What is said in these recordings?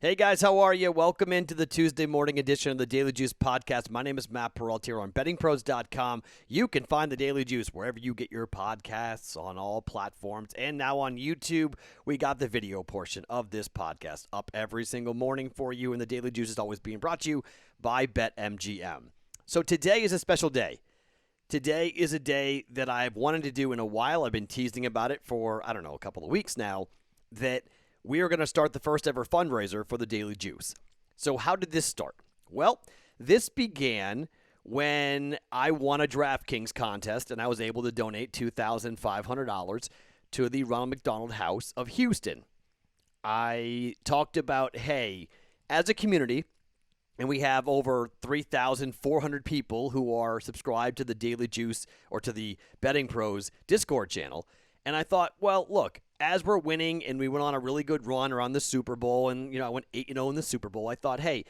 Hey guys, how are you? Welcome into the Tuesday morning edition of the Daily Juice podcast. My name is Matt Peralt here on BettingPros.com. You can find the Daily Juice wherever you get your podcasts on all platforms. And now on YouTube, we got the video portion of this podcast up every single morning for you. And the Daily Juice is always being brought to you by BetMGM. So today is a special day. Today is a day that I've wanted to do in a while. I've been teasing about it for, a couple of weeks now, that we are going to start the first ever fundraiser for the Daily Juice. So how did this start? Well, this began when I won a DraftKings contest and I was able to donate $2,500 to the Ronald McDonald House of Houston. I talked about, hey, as a community, and we have over 3,400 people who are subscribed to the Daily Juice or to the Betting Pros Discord channel. And I thought, well, look, as we're winning and we went on a really good run around the Super Bowl and, I went 8-0 in the Super Bowl, I thought, hey,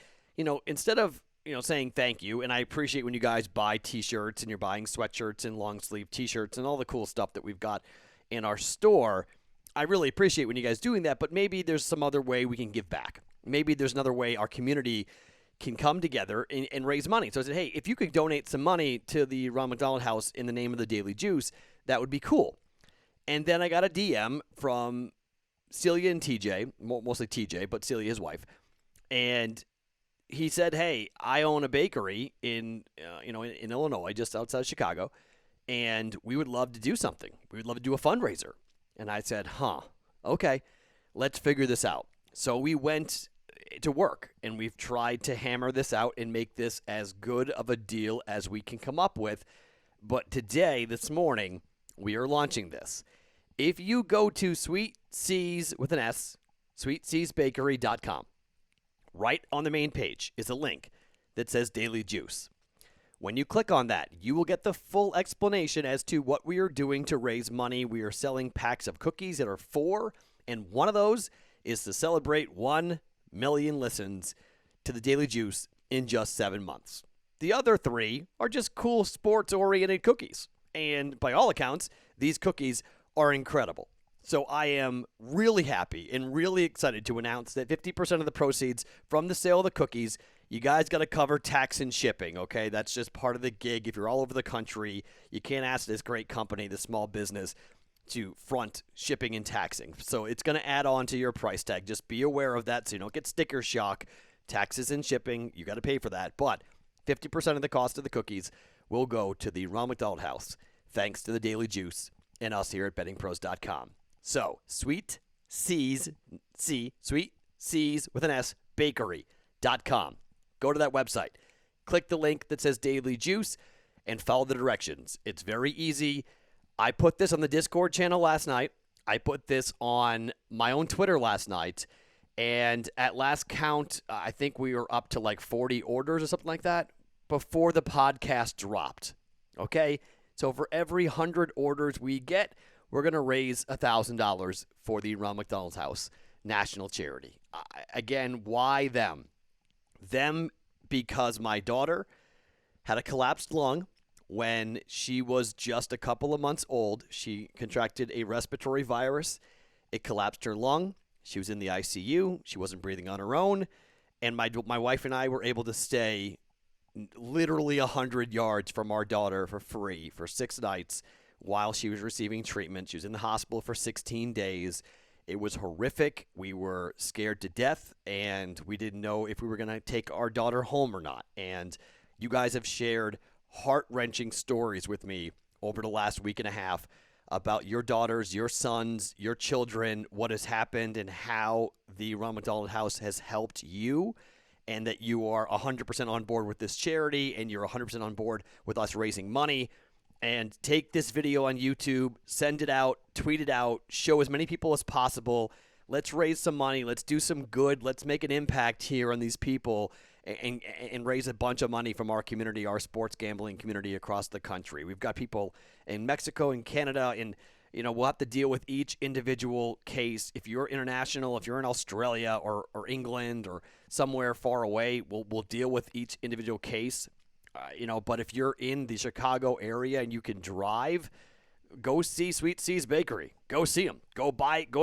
instead of, saying thank you, and I appreciate when you guys buy T-shirts and you're buying sweatshirts and long sleeve T-shirts and all the cool stuff that we've got in our store, I really appreciate when you guys doing that, but maybe there's some other way we can give back. Maybe there's another way our community can come together and raise money. So I said, hey, if you could donate some money to the Ronald McDonald House in the name of the Daily Juice, that would be cool. And then I got a DM from Celia and TJ, mostly TJ, but Celia, his wife. And he said, hey, I own a bakery in Illinois, just outside Chicago, and we would love to do something. We would love to do a fundraiser. And I said, okay, let's figure this out. So we went to work, and we've tried to hammer this out and make this as good of a deal as we can come up with. But today, this morning, we are launching this. If you go to Sweet C's with an S, sweetc'sbakery.com, right on the main page is a link that says Daily Juice. When you click on that, you will get the full explanation as to what we are doing to raise money. We are selling packs of cookies that are 4, and one of those is to celebrate 1 million listens to the Daily Juice in just 7 months. The other 3 are just cool sports-oriented cookies. And by all accounts, these cookies are incredible. So I am really happy and really excited to announce that 50% of the proceeds from the sale of the cookies, you guys got to cover tax and shipping, okay? That's just part of the gig. If you're all over the country, you can't ask this great company, this small business, to front shipping and taxing. So it's going to add on to your price tag. Just be aware of that so you don't get sticker shock. Taxes and shipping, you got to pay for that. But 50% of the cost of the cookies will go to the Ronald McDonald House, thanks to the Daily Juice and us here at BettingPros.com. So, Sweet C's with an S, bakery.com. Go to that website. Click the link that says Daily Juice and follow the directions. It's very easy. I put this on the Discord channel last night. I put this on my own Twitter last night. And at last count, I think we were up to like 40 orders or something like that before the podcast dropped. Okay? So for every 100 orders we get, we're going to raise $1,000 for the Ronald McDonald House National Charity. Again, why them? Them because my daughter had a collapsed lung when she was just a couple of months old. She contracted a respiratory virus. It collapsed her lung. She was in the ICU. She wasn't breathing on her own. And my wife and I were able to stay literally 100 yards from our daughter for free for 6 nights while she was receiving treatment. She was in the hospital for 16 days. It was horrific. We were scared to death, and we didn't know if we were going to take our daughter home or not. And you guys have shared heart-wrenching stories with me over the last week and a half about your daughters, your sons, your children, what has happened, and how the Ronald McDonald House has helped you, and that you are 100% on board with this charity, and you're 100% on board with us raising money. And take this video on YouTube, send it out, tweet it out, show as many people as possible. Let's raise some money. Let's do some good. Let's make an impact here on these people and raise a bunch of money from our community, our sports gambling community across the country. We've got people in Mexico and Canada, and we'll have to deal with each individual case. If you're international, if you're in Australia or England or somewhere far away, we'll deal with each individual case. But if you're in the Chicago area and you can drive, go see Sweet C's Bakery. Go see them. Go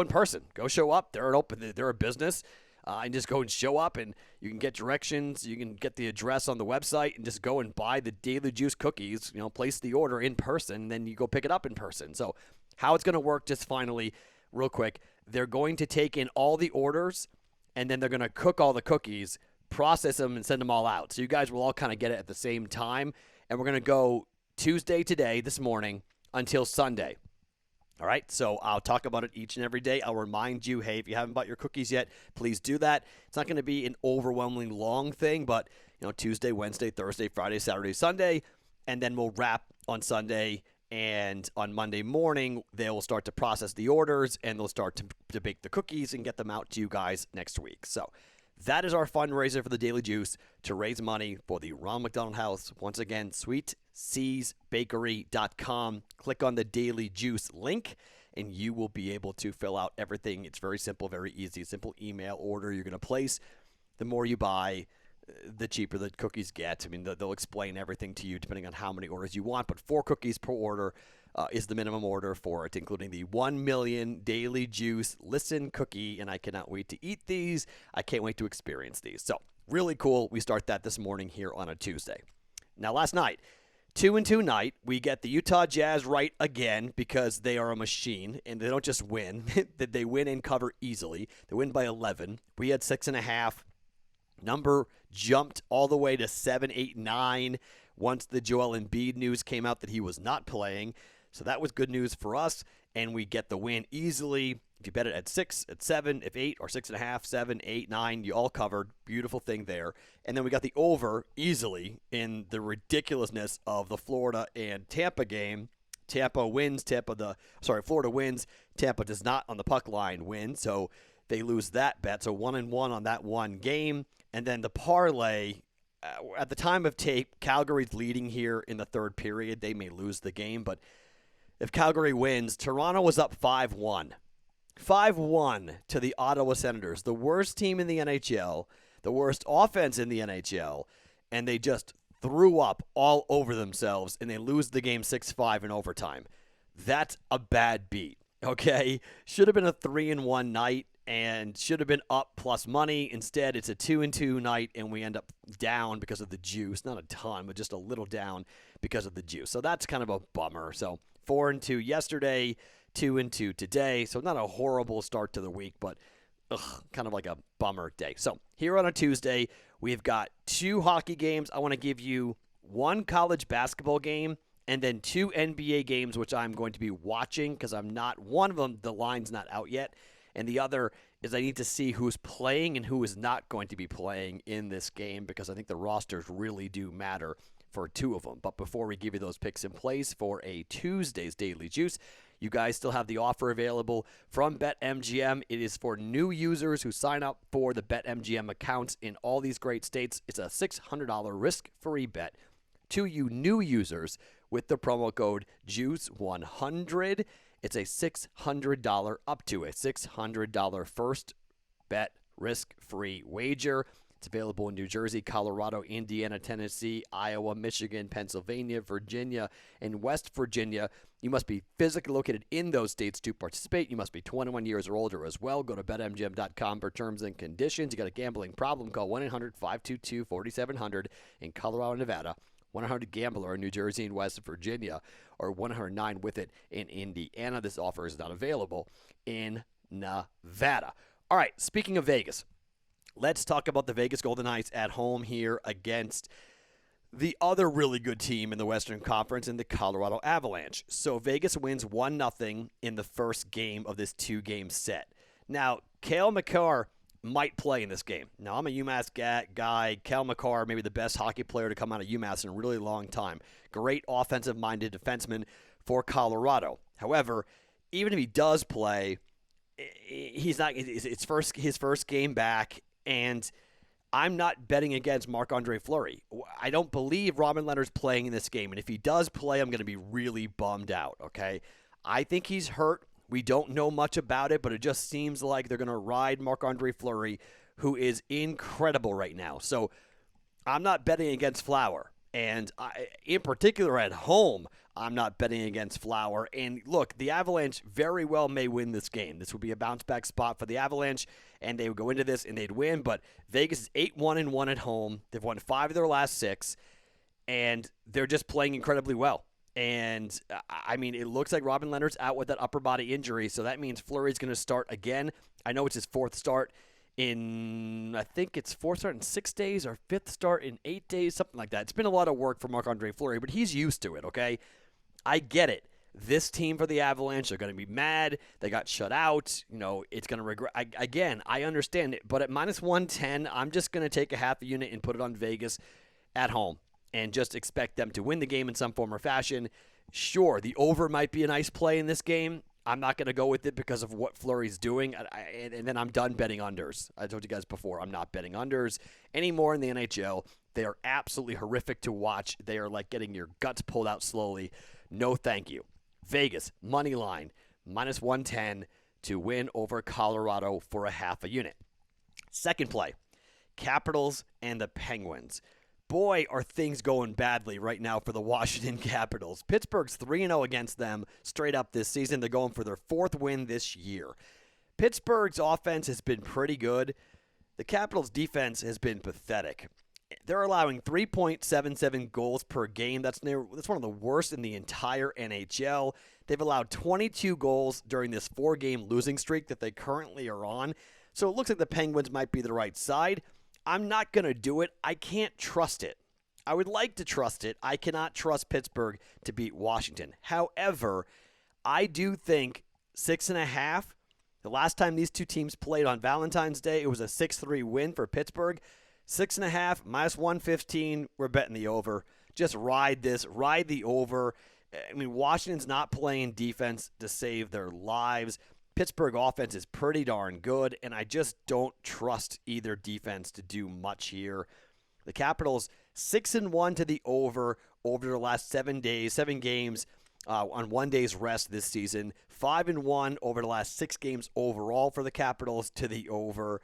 in person. Go show up. They're open. They're a business. and just go and show up, and you can get directions. You can get the address on the website and just go and buy the Daily Juice cookies, place the order in person, and then you go pick it up in person. So how it's going to work, just finally, real quick, they're going to take in all the orders, and then they're going to cook all the cookies, process them, and send them all out. So you guys will all kind of get it at the same time, and we're going to go Tuesday today, this morning, until Sunday. All right, so I'll talk about it each and every day. I'll remind you, hey, if you haven't bought your cookies yet, please do that. It's not going to be an overwhelmingly long thing, but Tuesday, Wednesday, Thursday, Friday, Saturday, Sunday, and then we'll wrap on Sunday, and on Monday morning, they'll start to process the orders, and they'll start to bake the cookies and get them out to you guys next week. So that is our fundraiser for the Daily Juice to raise money for the Ronald McDonald House. Once again, sweetseasbakery.com. Click on the Daily Juice link, and you will be able to fill out everything. It's very simple, very easy. Simple email order you're going to place. The more you buy, the cheaper the cookies get. I mean, they'll explain everything to you depending on how many orders you want, but 4 cookies per order is the minimum order for it, including the 1 million Daily Juice Listen cookie, and I cannot wait to eat these. I can't wait to experience these. So really cool. We start that this morning here on a Tuesday. Now, last night, 2-2 night, we get the Utah Jazz right again because they are a machine, and they don't just win. They win and cover easily. They win by 11. We had 6.5. Number jumped all the way to 7, 8, 9 once the Joel Embiid news came out that he was not playing. So that was good news for us, and we get the win easily. If you bet it at 6, at 7, if 8, or 6.5, 7, 8, 9, you all covered. Beautiful thing there. And then we got the over easily in the ridiculousness of the Florida and Tampa game. Florida wins, Tampa does not on the puck line win, so they lose that bet. So 1-1 on that one game. And then the parlay, at the time of tape, Calgary's leading here in the third period. They may lose the game, but if Calgary wins, Toronto was up 5-1. 5-1 to the Ottawa Senators, the worst team in the NHL, the worst offense in the NHL, and they just threw up all over themselves, and they lose the game 6-5 in overtime. That's a bad beat, okay? Should have been a 3-1 night, and should have been up plus money. Instead, it's a 2-2 night, and we end up down because of the juice. Not a ton, but just a little down because of the juice. So that's kind of a bummer. So 4-2 yesterday, 2-2 today. So not a horrible start to the week, but kind of like a bummer day. So here on a Tuesday, we've got 2 hockey games. I want to give you 1 college basketball game and then 2 NBA games, which I'm going to be watching because one of them, the line's not out yet. And the other is I need to see who's playing and who is not going to be playing in this game because I think the rosters really do matter for 2 of them. But before we give you those picks in place for a Tuesday's Daily Juice, you guys still have the offer available from BetMGM. It is for new users who sign up for the BetMGM accounts in all these great states. It's a $600 risk-free bet to you new users with the promo code JUICE100. It's a $600 up to a $600 first bet risk-free wager. It's available in New Jersey, Colorado, Indiana, Tennessee, Iowa, Michigan, Pennsylvania, Virginia, and West Virginia. You must be physically located in those states to participate. You must be 21 years or older as well. Go to BetMGM.com for terms and conditions. You got a gambling problem, call 1-800-522-4700 in Colorado, Nevada. 1-800-GAMBLER in New Jersey and West Virginia, or 109-WITH-IT in Indiana. This offer is not available in Nevada. All right, speaking of Vegas, let's talk about the Vegas Golden Knights at home here against the other really good team in the Western Conference in the Colorado Avalanche. So Vegas wins 1-0 in the first game of this 2-game set. Now, Cale Makar might play in this game. Now, I'm a UMass guy. Cale Makar, maybe the best hockey player to come out of UMass in a really long time. Great offensive-minded defenseman for Colorado. However, even if he does play, he's not. It's his first game back, and I'm not betting against Marc-Andre Fleury. I don't believe Robin Lehner's playing in this game, and if he does play, I'm going to be really bummed out. Okay, I think he's hurt. We don't know much about it, but it just seems like they're going to ride Marc-Andre Fleury, who is incredible right now. So I'm not betting against Flower. And in particular at home, I'm not betting against Flower. And look, the Avalanche very well may win this game. This would be a bounce-back spot for the Avalanche. and they would go into this and they'd win. But Vegas is 8-1-1 at home. They've won 5 of their last 6, and they're just playing incredibly well. And, I mean, it looks like Robin Leonard's out with that upper body injury, so that means Fleury's going to start again. I know it's his 4th start I think it's 4th start in 6 days or 5th start in 8 days, something like that. It's been a lot of work for Marc-Andre Fleury, but he's used to it, okay? I get it. This team for the Avalanche, they're going to be mad. They got shut out. It's going to regret. Again, I understand it, but at -110, I'm just going to take a half a unit and put it on Vegas at home and just expect them to win the game in some form or fashion. Sure, the over might be a nice play in this game. I'm not going to go with it because of what Fleury's doing, and then I'm done betting unders. I told you guys before, I'm not betting unders anymore in the NHL. They are absolutely horrific to watch. They are like getting your guts pulled out slowly. No thank you. Vegas, money line, -110 to win over Colorado for a half a unit. Second play, Capitals and the Penguins. Boy, are things going badly right now for the Washington Capitals. Pittsburgh's 3-0 against them straight up this season. They're going for their 4th win this year. Pittsburgh's offense has been pretty good. The Capitals' defense has been pathetic. They're allowing 3.77 goals per game. That's one of the worst in the entire NHL. They've allowed 22 goals during this 4-game losing streak that they currently are on. So it looks like the Penguins might be the right side. I'm not going to do it. I can't trust it. I would like to trust it. I cannot trust Pittsburgh to beat Washington. However, I do think 6.5. The last time these two teams played on Valentine's Day, it was a 6-3 win for Pittsburgh. 6.5, -115, we're betting the over. Just ride this. Ride the over. I mean, Washington's not playing defense to save their lives. Pittsburgh offense is pretty darn good, and I just don't trust either defense to do much here. The Capitals, 6-1 to the over their last 7 games on 1 day's rest this season. 5-1 over the last 6 games overall for the Capitals to the over.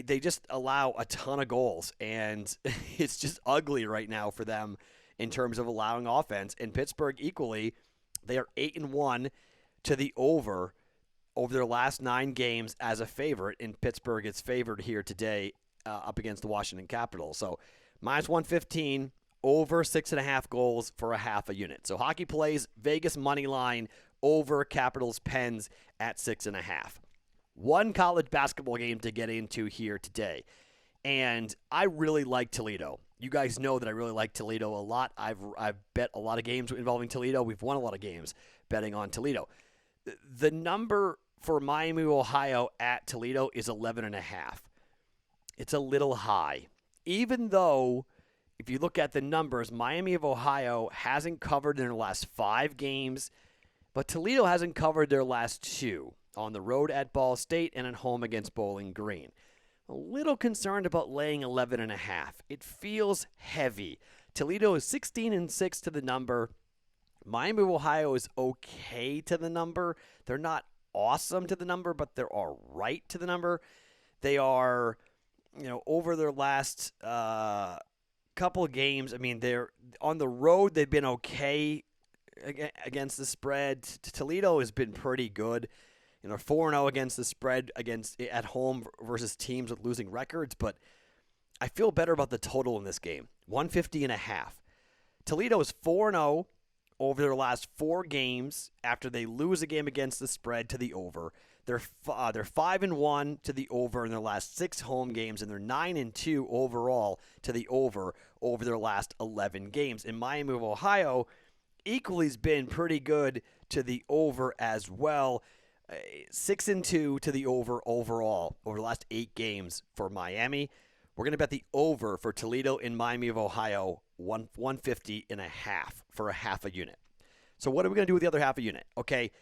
They just allow a ton of goals, and it's just ugly right now for them in terms of allowing offense. And Pittsburgh equally, they are 8-1 to the over their last 9 games as a favorite, and Pittsburgh is favored here today up against the Washington Capitals. So -115, over 6.5 goals for a half a unit. So hockey plays, Vegas money line, over Capitals Pens at 6.5. One college basketball game to get into here today, and I really like Toledo. You guys know that I really like Toledo a lot. I've bet a lot of games involving Toledo. We've won a lot of games betting on Toledo. The number for Miami, Ohio at Toledo is 11.5. It's a little high. Even though, if you look at the numbers, Miami of Ohio hasn't covered in their last 5 games, but Toledo hasn't covered their last 2, on the road at Ball State and at home against Bowling Green. A little concerned about laying 11.5. It feels heavy. Toledo is 16-6 to the number. Miami of Ohio is okay to the number. They're not awesome to the number, but they're all right to the number. They are, over their last couple of games, I mean, they're on the road. They've been okay against the spread. Toledo has been pretty good. 4-0 against the spread at home versus teams with losing records, but I feel better about the total in this game. 150.5. Toledo is 4-0 over their last 4 games after they lose a game against the spread to the over. They're 5-1 to the over in their last 6 home games, and they're 9-2 overall to the over their last 11 games. And Miami of Ohio equally has been pretty good to the over as well. 6-2 to the over overall over the last 8 games for Miami. We're going to bet the over for Toledo and Miami of Ohio, 150.5 for a half a unit. So what are we going to do with the other half a unit? Okay,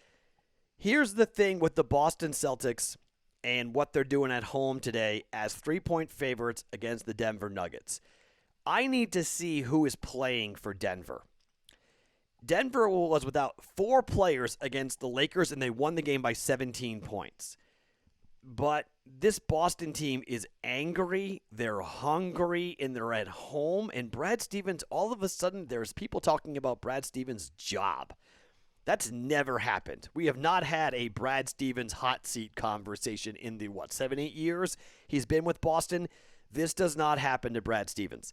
here's the thing with the Boston Celtics and what they're doing at home today as 3-point favorites against the Denver Nuggets. I need to see who is playing for Denver. Denver was without 4 players against the Lakers, and they won the game by 17 points. But this Boston team is angry, they're hungry, and they're at home. And Brad Stevens, all of a sudden, there's people talking about Brad Stevens' job. That's never happened. We have not had a Brad Stevens hot seat conversation in the, 7-8 years he's been with Boston. This does not happen to Brad Stevens.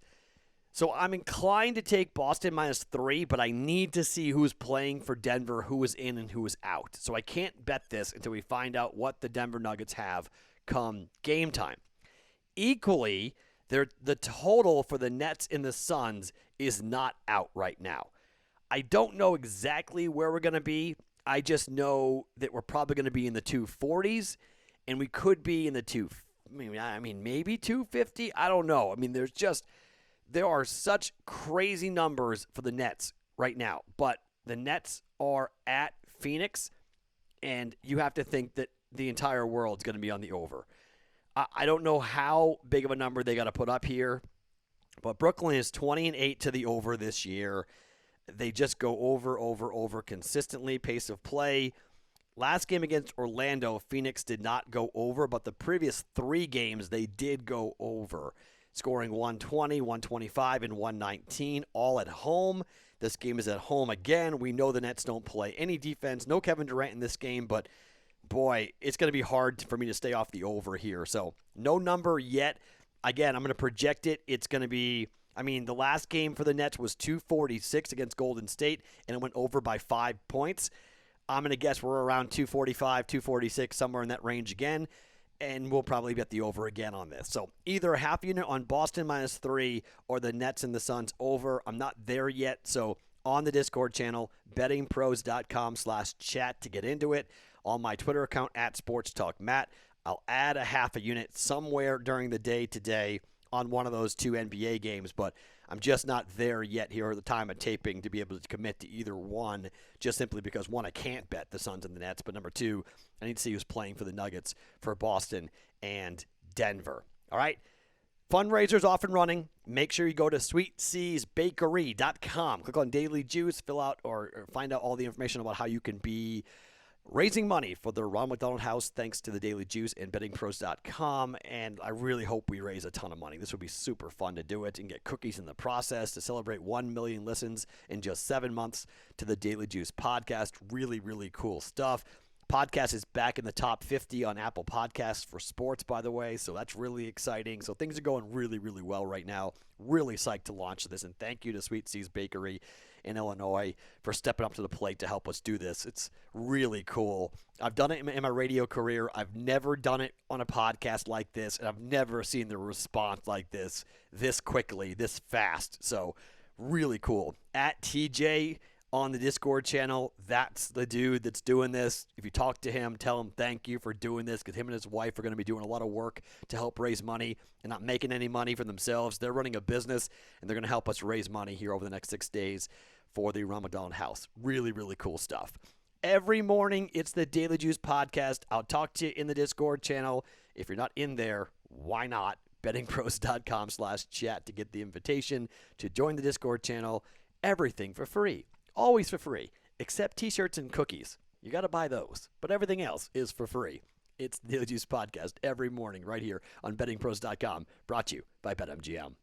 So I'm inclined to take Boston -3, but I need to see who's playing for Denver, who is in and who is out. So I can't bet this until we find out what the Denver Nuggets have come game time. Equally, the total for the Nets and the Suns is not out right now. I don't know exactly where we're going to be. I just know that we're probably going to be in the 240s, and we could be in the maybe 250. I don't know. I mean, there are such crazy numbers for the Nets right now, but the Nets are at Phoenix, and you have to think that the entire world's going to be on the over. I don't know how big of a number they got to put up here, but Brooklyn is 20-8 to the over this year. They just go over consistently. Pace of play. Last game against Orlando, Phoenix did not go over, but the previous 3 games they did go over, scoring 120, 125, and 119, all at home. This game is at home again. We know the Nets don't play any defense. No Kevin Durant in this game, but boy, it's going to be hard for me to stay off the over here. So no number yet. Again, I'm going to project it. It's going to be, the last game for the Nets was 246 against Golden State, and it went over by 5 points. I'm going to guess we're around 245, 246, somewhere in that range again, and we'll probably bet the over again on this. So either a half unit on Boston -3 or the Nets and the Suns over. I'm not there yet, so on the Discord channel, bettingpros.com/chat to get into it. On my Twitter account, @SportsTalkMatt, I'll add a half a unit somewhere during the day today on one of those 2 NBA games, but I'm just not there yet here at the time of taping to be able to commit to either one, just simply because, one, I can't bet the Suns and the Nets, but number 2, I need to see who's playing for the Nuggets for Boston and Denver. All right? Fundraisers off and running. Make sure you go to sweetseasbakery.com. Click on Daily Juice, fill out or find out all the information about how you can be raising money for the Ronald McDonald House thanks to the Daily Juice and bettingpros.com, and I really hope we raise a ton of money. This would be super fun to do it and get cookies in the process to celebrate 1 million listens in just 7 months to the Daily Juice podcast. Really, really cool stuff. Podcast is back in the top 50 on Apple Podcasts for sports, by the way, so that's really exciting. So things are going really, really well right now. Really psyched to launch this, and thank you to Sweet Seas Bakery in Illinois for stepping up to the plate to help us do this. It's really cool. I've done it in my radio career. I've never done it on a podcast like this, and I've never seen the response like this quickly, this fast. So really cool. @TJ on the Discord channel, that's the dude that's doing this. If you talk to him, tell him thank you for doing this, because him and his wife are going to be doing a lot of work to help raise money and not making any money for themselves. They're running a business, and they're going to help us raise money here over the next 6 days for the Ronald McDonald House. Really, really cool stuff. Every morning, it's the Daily Juice podcast. I'll talk to you in the Discord channel. If you're not in there, why not? bettingpros.com/chat to get the invitation to join the Discord channel. Everything for free. Always for free, except t-shirts and cookies. You got to buy those, but everything else is for free. It's the Daily Juice podcast every morning right here on bettingpros.com, brought to you by BetMGM.